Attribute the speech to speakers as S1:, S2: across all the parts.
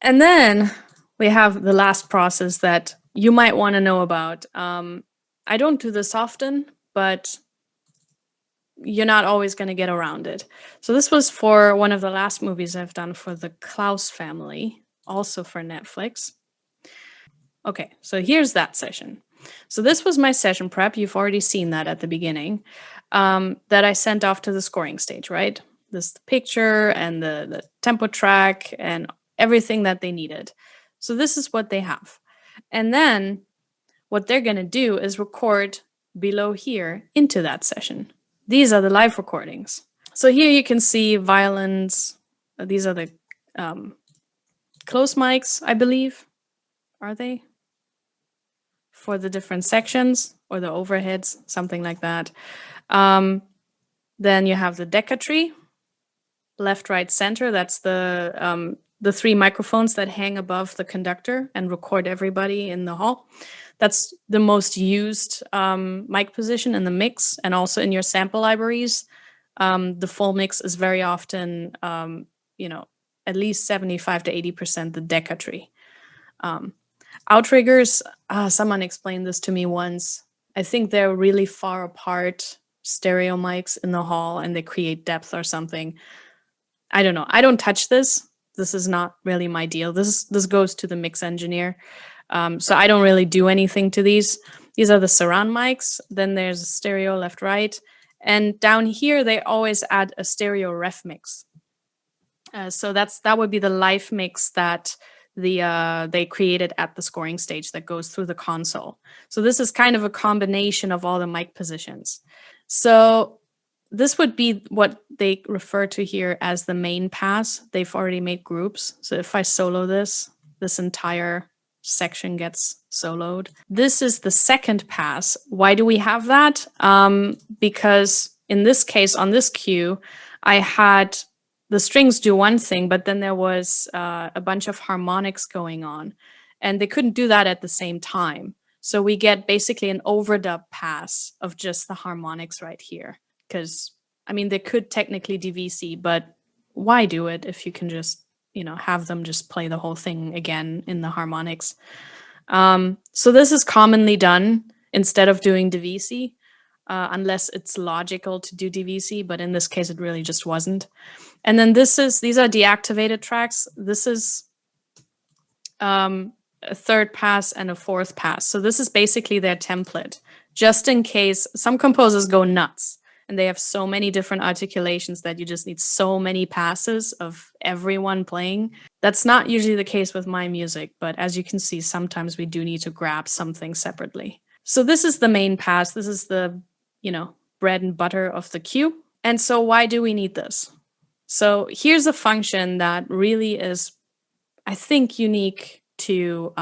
S1: And then we have the last process that you might want to know about. I don't do this often, but you're not always going to get around it. So this was for one of the last movies I've done for the Klaus family, also for Netflix. Okay, so here's that session. So this was my session prep. You've already seen that at the beginning, that I sent off to the scoring stage, right? This picture and the tempo track and everything that they needed. So this is what they have. And then what they're going to do is record below here into that session. These are the live recordings. So here you can see violins. These are the close mics, I believe. Are they? For the different sections or the overheads, something like that. Then you have the Deca tree, left, right, center. That's the 3 microphones that hang above the conductor and record everybody in the hall. That's the most used mic position in the mix, and also in your sample libraries. The full mix is very often, at least 75 to 80% the Deca tree. Outriggers, someone explained this to me once. I think they're really far apart stereo mics in the hall and they create depth or something. I don't know. I don't touch this. This is not really my deal. This goes to the mix engineer. So I don't really do anything to these. These are the surround mics. Then there's a stereo left, right. And down here, they always add a stereo ref mix. So that would be the live mix that they created at the scoring stage that goes through the console. So this is kind of a combination of all the mic positions. So this would be what they refer to here as the main pass. They've already made groups. So if I solo this entire section gets soloed. This is the second pass. Why do we have that? Because in this case, on this cue, I had the strings do one thing, but then there was a bunch of harmonics going on, and they couldn't do that at the same time. So we get basically an overdub pass of just the harmonics right here. Because, I mean, they could technically DVC, but why do it if you can just, have them just play the whole thing again in the harmonics? So this is commonly done instead of doing DVC, unless it's logical to do DVC, but in this case, it really just wasn't. And then these are deactivated tracks. This is a third pass and a fourth pass. So this is basically their template, just in case some composers go nuts and they have so many different articulations that you just need so many passes of everyone playing. That's not usually the case with my music, but as you can see, sometimes we do need to grab something separately. So this is the main pass. This is the, bread and butter of the cue. And so why do we need this? So here's a function that really is, I think, unique to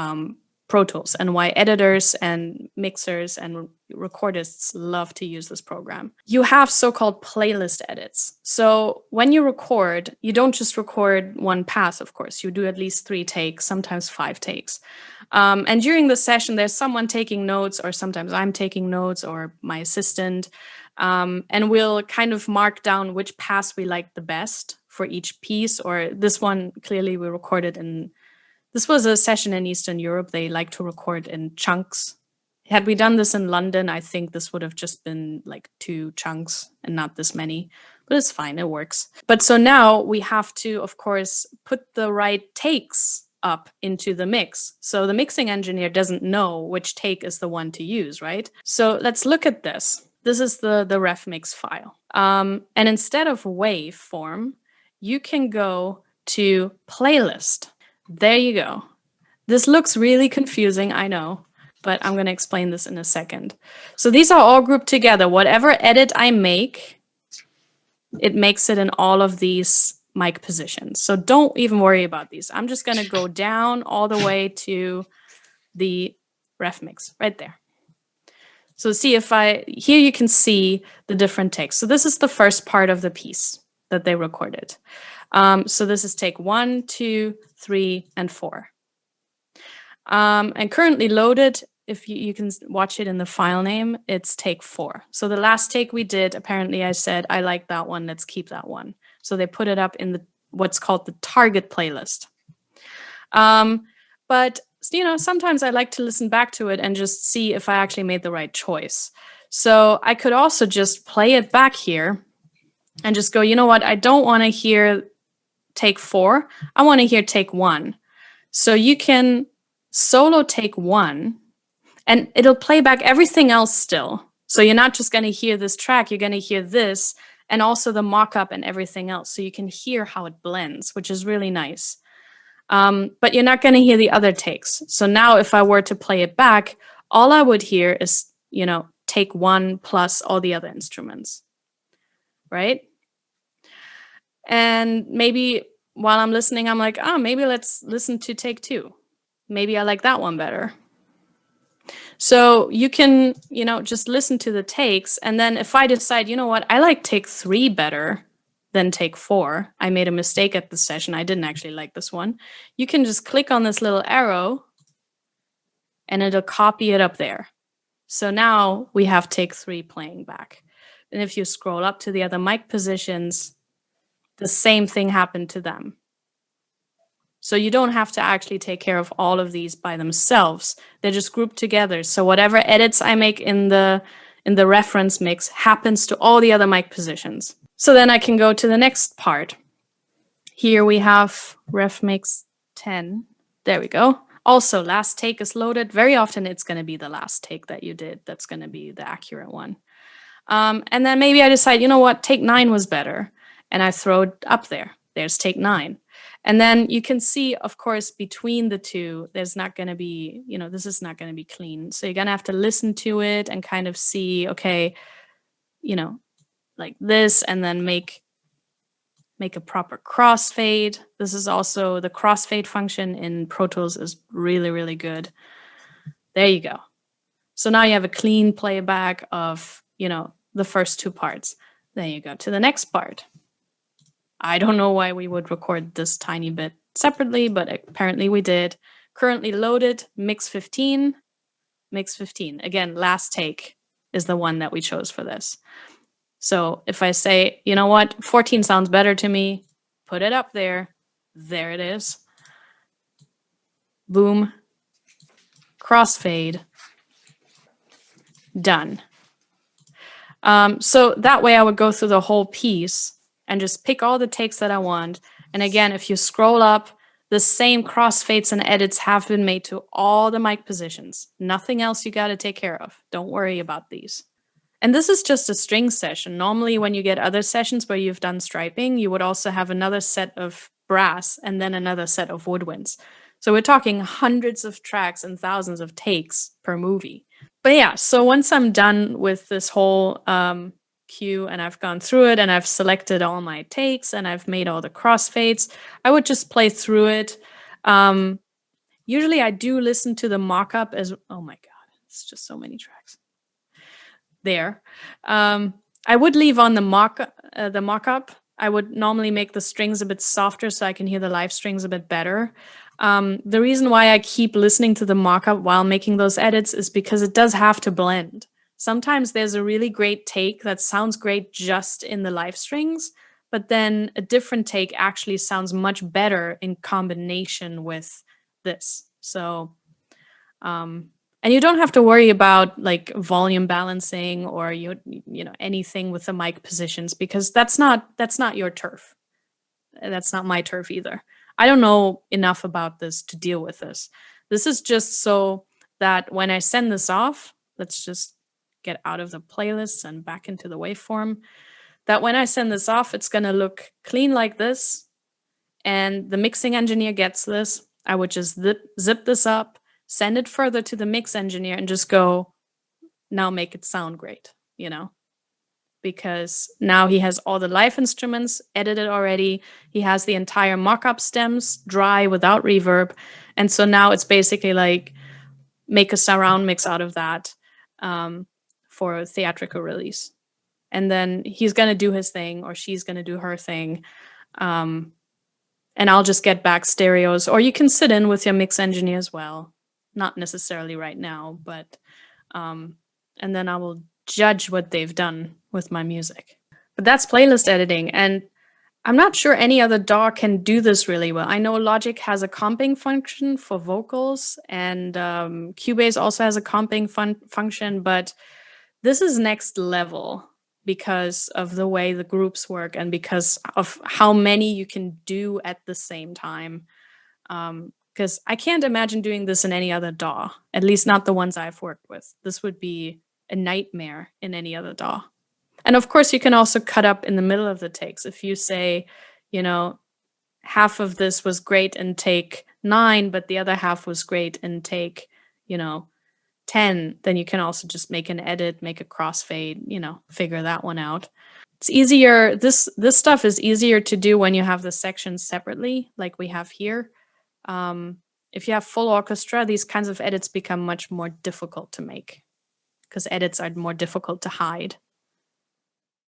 S1: Pro Tools, and why editors and mixers and recordists love to use this program. You have so-called playlist edits. So when you record, you don't just record one pass, of course. You do at least 3 takes, sometimes 5 takes. And during the session, there's someone taking notes, or sometimes I'm taking notes, or my assistant. And we'll kind of mark down which pass we like the best for each piece. Or this one, clearly we recorded in, this was a session in Eastern Europe. They like to record in chunks. Had we done this in London, I think this would have just been like 2 chunks and not this many, but it's fine, it works. But so now we have to, of course, put the right takes up into the mix. So the mixing engineer doesn't know which take is the one to use, right? So let's look at this. This is the ref mix file. And instead of waveform, you can go to playlist. There you go. This looks really confusing, I know, but I'm going to explain this in a second. So these are all grouped together. Whatever edit I make, it makes it in all of these mic positions. So don't even worry about these. I'm just going to go down all the way to the ref mix right there. So see here you can see the different takes. So this is the first part of the piece that they recorded. So this is take 1, 2, 3, and 4. And currently loaded, if you can watch it in the file name, it's take 4. So the last take we did, apparently I said, I like that one, let's keep that one. So they put it up in what's called the target playlist. But sometimes I like to listen back to it and just see if I actually made the right choice. So I could also just play it back here and just go, you know what? I don't want to hear take 4. I want to hear take 1. So you can solo take 1 and it'll play back everything else still. So you're not just going to hear this track, you're going to hear this and also the mock-up and everything else. So you can hear how it blends, which is really nice. But you're not going to hear the other takes. So now if I were to play it back, all I would hear is, take 1 plus all the other instruments, right? And maybe while I'm listening, I'm like, maybe let's listen to take 2. Maybe I like that one better. So you can, just listen to the takes. And then if I decide, you know what, I like take 3 better than take 4. I made a mistake at the session. I didn't actually like this one. You can just click on this little arrow and it'll copy it up there. So now we have take 3 playing back. And if you scroll up to the other mic positions, the same thing happened to them. So you don't have to actually take care of all of these by themselves. They're just grouped together. So whatever edits I make in the reference mix happens to all the other mic positions. So then I can go to the next part. Here we have ref mix 10. There we go. Also, last take is loaded. Very often it's going to be the last take that you did. That's going to be the accurate one. And then maybe I decide, you know what, take 9 was better. And I throw it up there. There's take 9. And then you can see, of course, between the two, there's not going to be, this is not going to be clean. So you're going to have to listen to it and kind of see, okay, like this, and then make a proper crossfade. This is also the crossfade function in Pro Tools is really, really good. There you go. So now you have a clean playback of, the first 2 parts. Then you go to the next part. I don't know why we would record this tiny bit separately, but apparently we did. Currently loaded, mix 15. Mix 15. Again, last take is the one that we chose for this. So if I say, you know what, 14 sounds better to me, put it up there. There it is. Boom. Crossfade. Done. So that way I would go through the whole piece and just pick all the takes that I want. And again, if you scroll up, the same crossfades and edits have been made to all the mic positions. Nothing else you got to take care of. Don't worry about these. And this is just a string session. Normally, when you get other sessions where you've done striping, you would also have another set of brass and then another set of woodwinds. So we're talking hundreds of tracks and thousands of takes per movie. But yeah, so once I'm done with this whole cue and I've gone through it and I've selected all my takes and I've made all the crossfades, I would just play through it. Usually I do listen to the mock-up as, oh my God, it's just so many tracks. There. I would leave on the mock-up. I would normally make the strings a bit softer so I can hear the live strings a bit better. The reason why I keep listening to the mock-up while making those edits is because it does have to blend. Sometimes there's a really great take that sounds great just in the live strings, but then a different take actually sounds much better in combination with this. So, and you don't have to worry about like volume balancing or anything with the mic positions, because that's not your turf. That's not my turf either. I don't know enough about this to deal with this. This is just so that when I send this off, let's just get out of the playlists and back into the waveform, that when I send this off, it's going to look clean like this. And the mixing engineer gets this. I would just zip this up, send it further to the mix engineer and just go, now make it sound great, because now he has all the live instruments edited already. He has the entire mock-up stems dry without reverb. And so now it's basically like make a surround mix out of that for a theatrical release. And then he's going to do his thing or she's going to do her thing. And I'll just get back stereos, or you can sit in with your mix engineer as well. Not necessarily right now, but and then I will judge what they've done with my music. But that's playlist editing. And I'm not sure any other DAW can do this really well. I know Logic has a comping function for vocals, and Cubase also has a comping function, but this is next level because of the way the groups work and because of how many you can do at the same time. Because I can't imagine doing this in any other DAW, at least not the ones I've worked with. This would be a nightmare in any other DAW. And of course, you can also cut up in the middle of the takes. If you say, you know, half of this was great in take 9, but the other half was great in take, you know, 10, then you can also just make an edit, make a crossfade, figure that one out. It's easier. This stuff is easier to do when you have the sections separately, like we have here. If you have full orchestra, these kinds of edits become much more difficult to make because edits are more difficult to hide.